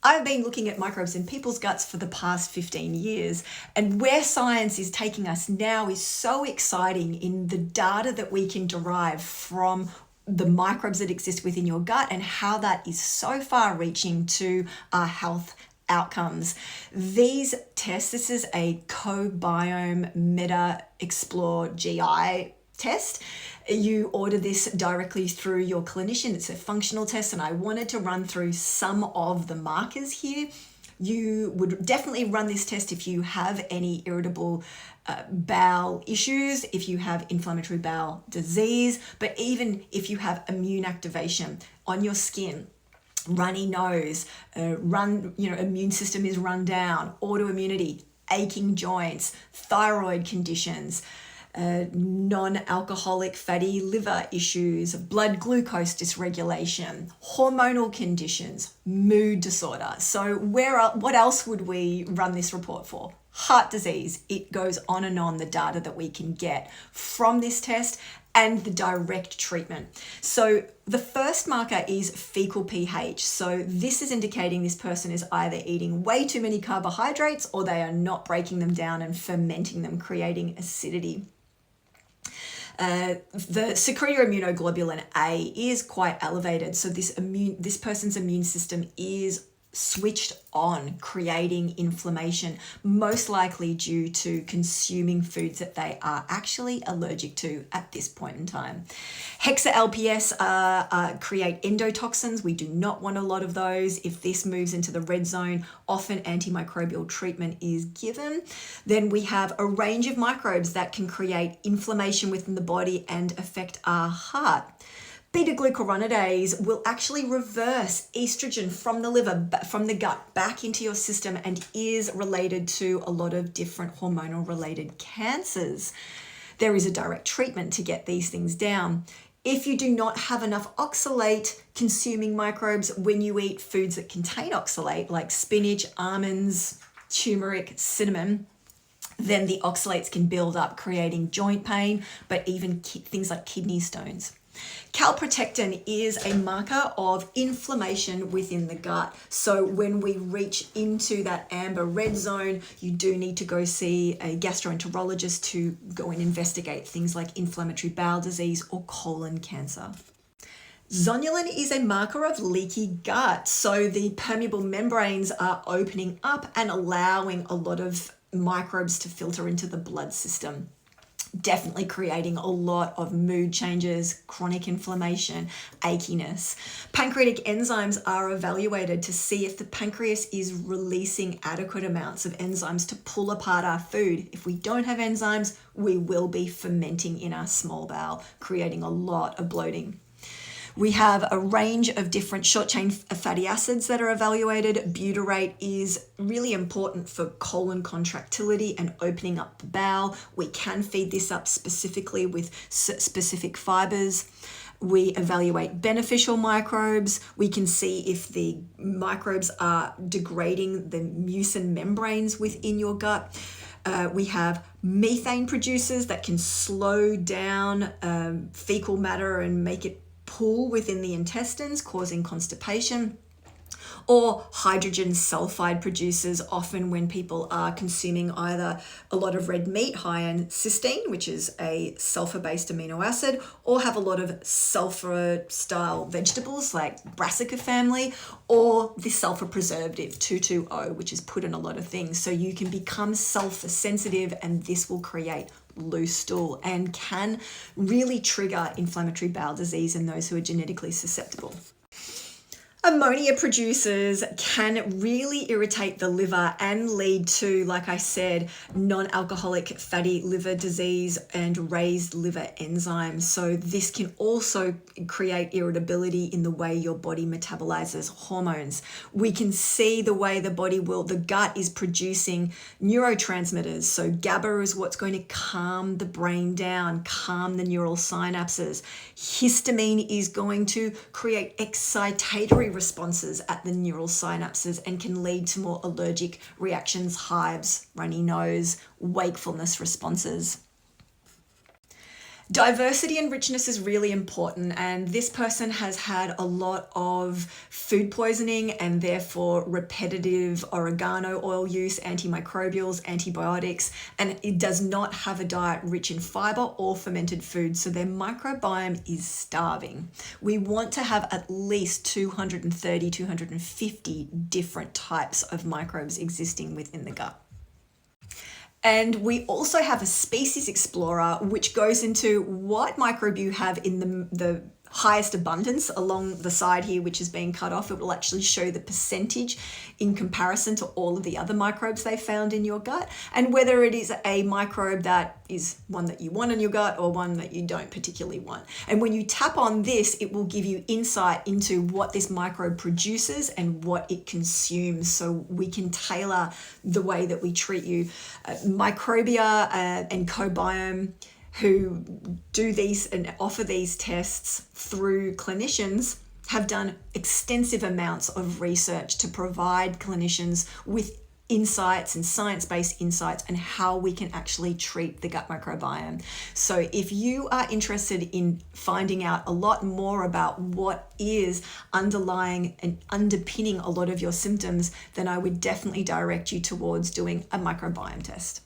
I've been looking at microbes in people's guts for the past 15 years, and where science is taking us now is so exciting in the data that we can derive from the microbes that exist within your gut and how that is so far reaching to our health outcomes. These tests, this is a Co-Biome Meta Explore GI test. You order this directly through your clinician. It's a functional test, and I wanted to run through some of the markers here. You would definitely run this test if you have any irritable bowel issues, if you have inflammatory bowel disease, but even if you have immune activation on your skin, runny nose, immune system is run down, autoimmunity, aching joints, thyroid conditions, non-alcoholic fatty liver issues, blood glucose dysregulation, hormonal conditions, mood disorder. So what else would we run this report for? Heart disease. It goes on and on, the data that we can get from this test and the direct treatment. So the first marker is fecal pH. So this is indicating this person is either eating way too many carbohydrates or they are not breaking them down and fermenting them, creating acidity. The secretory immunoglobulin A is quite elevated. So this person's immune system is switched on, creating inflammation, most likely due to consuming foods that they are actually allergic to at this point in time. Hexa-LPS create endotoxins. We do not want a lot of those. If this moves into the red zone, often antimicrobial treatment is given. Then we have a range of microbes that can create inflammation within the body and affect our heart. Beta-glucuronidase will actually reverse estrogen from the liver, from the gut, back into your system, and is related to a lot of different hormonal-related cancers. There is a direct treatment to get these things down. If you do not have enough oxalate-consuming microbes when you eat foods that contain oxalate, like spinach, almonds, turmeric, cinnamon, then the oxalates can build up, creating joint pain, but even things like kidney stones. Calprotectin is a marker of inflammation within the gut. So when we reach into that amber red zone, you do need to go see a gastroenterologist to go and investigate things like inflammatory bowel disease or colon cancer. Zonulin is a marker of leaky gut. So the permeable membranes are opening up and allowing a lot of microbes to filter into the blood system. Definitely creating a lot of mood changes, chronic inflammation, achiness. Pancreatic enzymes are evaluated to see if the pancreas is releasing adequate amounts of enzymes to pull apart our food. If we don't have enzymes, we will be fermenting in our small bowel, creating a lot of bloating. We have a range of different short-chain fatty acids that are evaluated. Butyrate is really important for colon contractility and opening up the bowel. We can feed this up specifically with specific fibers. We evaluate beneficial microbes. We can see if the microbes are degrading the mucin membranes within your gut. We have methane producers that can slow down fecal matter and make it pool within the intestines, causing constipation. Or hydrogen sulfide producers, often when people are consuming either a lot of red meat high in cysteine, which is a sulfur-based amino acid, or have a lot of sulfur-style vegetables like brassica family, or the sulfur preservative 2,2-O, which is put in a lot of things. So you can become sulfur sensitive, and this will create loose stool and can really trigger inflammatory bowel disease in those who are genetically susceptible. Ammonia producers can really irritate the liver and lead to, like I said, non-alcoholic fatty liver disease and raised liver enzymes. So this can also create irritability in the way your body metabolizes hormones. We can see the way the gut is producing neurotransmitters. So GABA is what's going to calm the brain down, calm the neural synapses. Histamine is going to create excitatory responses at the neural synapses and can lead to more allergic reactions, hives, runny nose, wakefulness responses. Diversity and richness is really important, and this person has had a lot of food poisoning and therefore repetitive oregano oil use, antimicrobials, antibiotics, and it does not have a diet rich in fiber or fermented foods, so their microbiome is starving. We want to have at least 230, 250 different types of microbes existing within the gut. And we also have a species explorer, which goes into what microbe you have in the highest abundance along the side here, which is being cut off. It will actually show the percentage in comparison to all of the other microbes they found in your gut, and whether it is a microbe that is one that you want in your gut or one that you don't particularly want. And when you tap on this, it will give you insight into what this microbe produces and what it consumes, so we can tailor the way that we treat you. Microbia and Co-Biome, who do these and offer these tests through clinicians, have done extensive amounts of research to provide clinicians with insights and science-based insights on how we can actually treat the gut microbiome. So if you are interested in finding out a lot more about what is underlying and underpinning a lot of your symptoms, then I would definitely direct you towards doing a microbiome test.